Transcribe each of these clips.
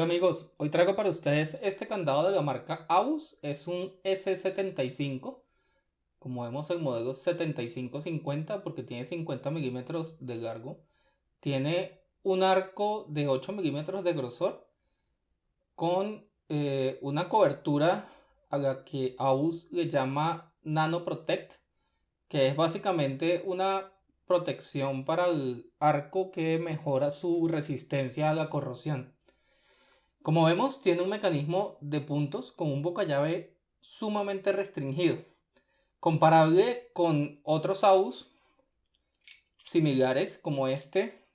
Hola amigos, hoy traigo para ustedes este candado de la marca AUS, es un S75, como vemos el modelo 7550 porque tiene 50 milímetros de largo, tiene un arco de 8 milímetros de grosor con una cobertura a la que AUS le llama Nano Protect, que es básicamente una protección para el arco que mejora su resistencia a la corrosión. Como vemos, tiene un mecanismo de puntos con un boca-llave sumamente restringido, comparable con otros AUS similares como este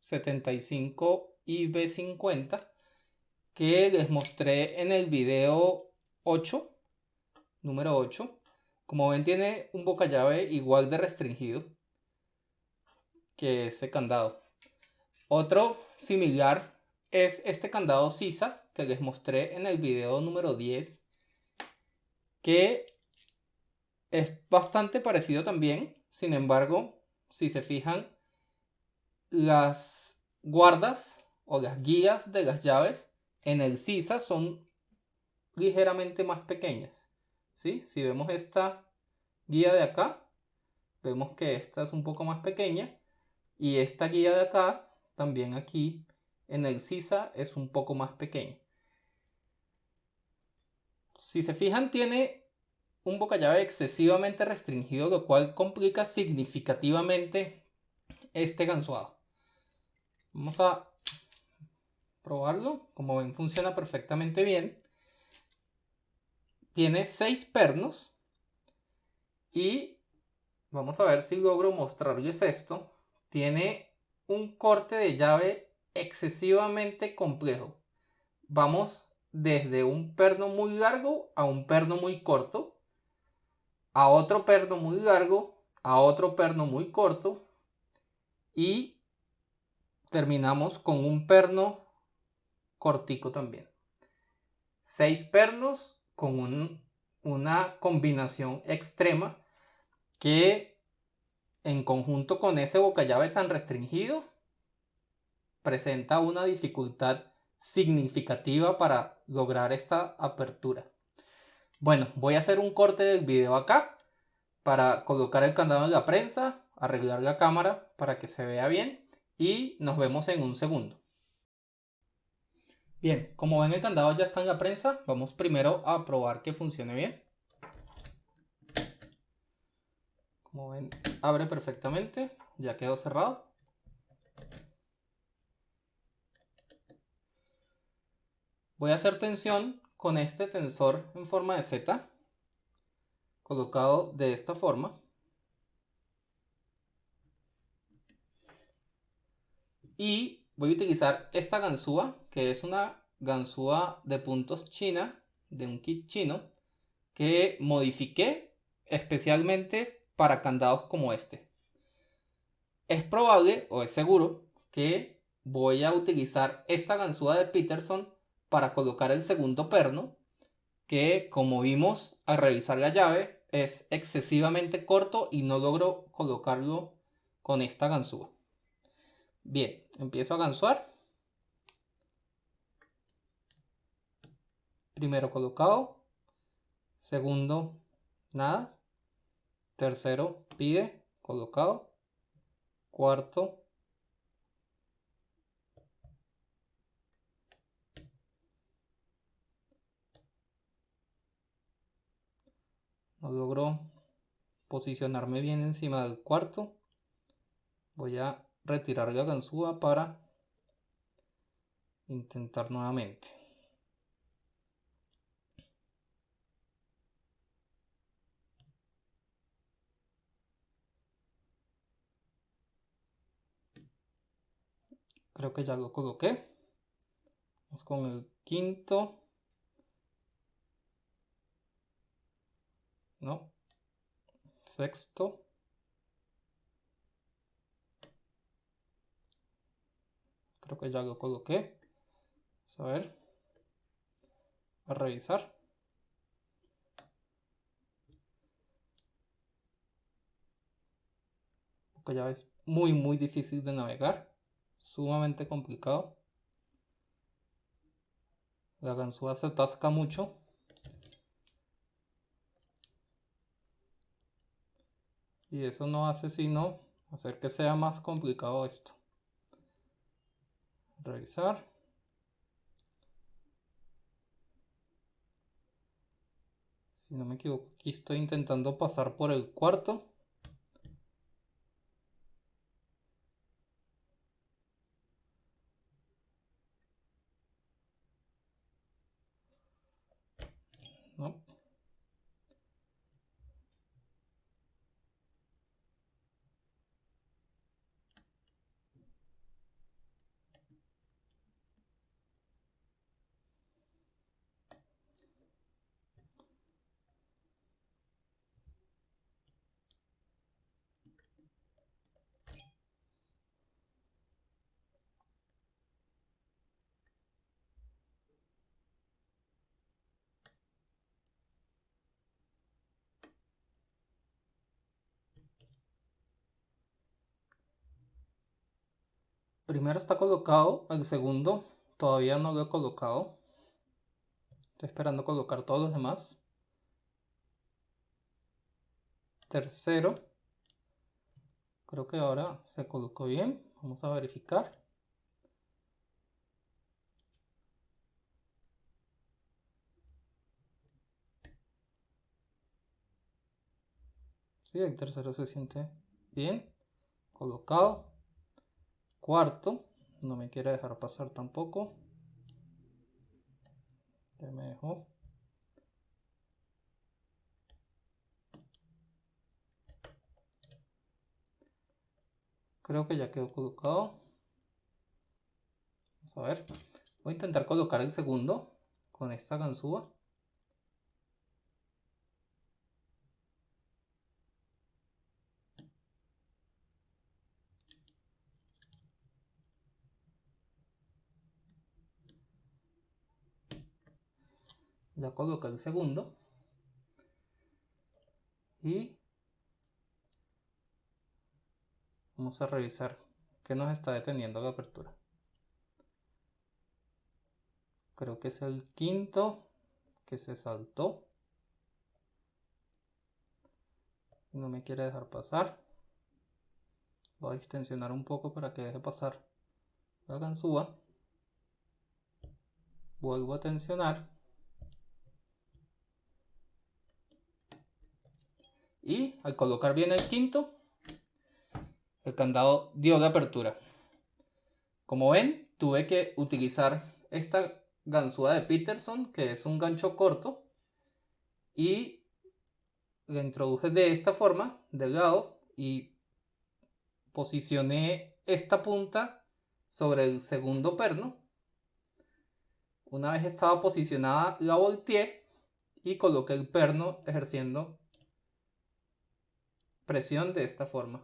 75IB50 que les mostré en el video 8, número 8. Como ven, tiene un boca-llave igual de restringido que ese candado. Otro similar es este candado Sisa que les mostré en el video número 10, que es bastante parecido también. Sin embargo, si se fijan, las guardas o las guías de las llaves en el Sisa son ligeramente más pequeñas, ¿sí? Si vemos esta guía de acá, vemos que esta es un poco más pequeña, y esta guía de acá, también aquí en el Sisa, es un poco más pequeña. Si se fijan, tiene un boca-llave excesivamente restringido, lo cual complica significativamente este gansuado. Vamos a probarlo. Como ven, funciona perfectamente bien. Tiene 6 pernos y vamos a ver si logro mostrarles esto. Tiene un corte de llave excesivamente complejo. Vamos desde un perno muy largo a un perno muy corto, a otro perno muy largo, a otro perno muy corto, y terminamos con un perno cortico también. 6 pernos con una combinación extrema que, en conjunto con ese boca-llave tan restringido, presenta una dificultad significativa para lograr esta apertura. Bueno, voy a hacer un corte del video acá para colocar el candado en la prensa, arreglar la cámara para que se vea bien, y nos vemos en un segundo. Bien, como ven, el candado ya está en la prensa. Vamos primero a probar que funcione bien. Como ven, abre perfectamente, ya quedó cerrado. Voy a hacer tensión con este tensor en forma de Z, colocado de esta forma. Y voy a utilizar esta ganzúa, que es una ganzúa de puntos china, de un kit chino, que modifiqué especialmente para candados como este. Es probable, o es seguro, que voy a utilizar esta ganzúa de Peterson para colocar el segundo perno, que, como vimos al revisar la llave, es excesivamente corto y no logro colocarlo con esta ganzúa. Bien, empiezo a ganzuar. Primero colocado, segundo nada, tercero pide, colocado, cuarto, no logro posicionarme bien encima del cuarto. Voy a retirar la ganzúa para intentar nuevamente. Creo que ya lo coloqué. Vamos con el quinto. No. Sexto. Creo que ya lo coloqué. Vamos a ver. A revisar. Porque ya es muy difícil de navegar. Sumamente complicado. La ganzúa se atasca mucho. Y eso no hace sino hacer que sea más complicado esto. Revisar. Si no me equivoco, aquí estoy intentando pasar por el cuarto. No. Primero está colocado, el segundo todavía no lo he colocado. Estoy esperando colocar todos los demás. Tercero, creo que ahora se colocó bien. Vamos a verificar. Sí, el tercero se siente bien colocado. Cuarto, no me quiere dejar pasar tampoco. Ya me dejó. Creo que ya quedó colocado. Vamos a ver. Voy a intentar colocar el segundo con esta ganzúa. Ya coloqué el segundo. Y vamos a revisar qué nos está deteniendo la apertura. Creo que es el quinto que se saltó. No me quiere dejar pasar. Voy a extensionar un poco para que deje pasar la ganzúa. Vuelvo a tensionar. Y al colocar bien el quinto, el candado dio la apertura. Como ven, tuve que utilizar esta ganzúa de Peterson, que es un gancho corto, y la introduje de esta forma, del lado, y posicioné esta punta sobre el segundo perno. Una vez estaba posicionada, la volteé y coloqué el perno ejerciendo presión de esta forma.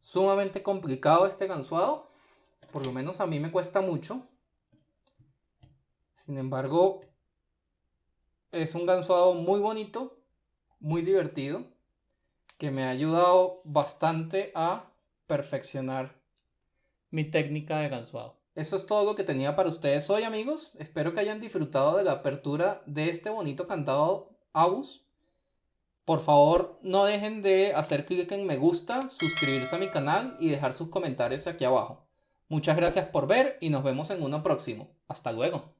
Sumamente complicado este ganzuado, por lo menos a mí me cuesta mucho. Sin embargo, es un ganzuado muy bonito, muy divertido, que me ha ayudado bastante a perfeccionar mi técnica de ganzuado. Eso es todo lo que tenía para ustedes hoy, amigos. Espero que hayan disfrutado de la apertura de este bonito candado ABUS. Por favor, no dejen de hacer clic en me gusta, suscribirse a mi canal y dejar sus comentarios aquí abajo. Muchas gracias por ver y nos vemos en uno próximo. Hasta luego.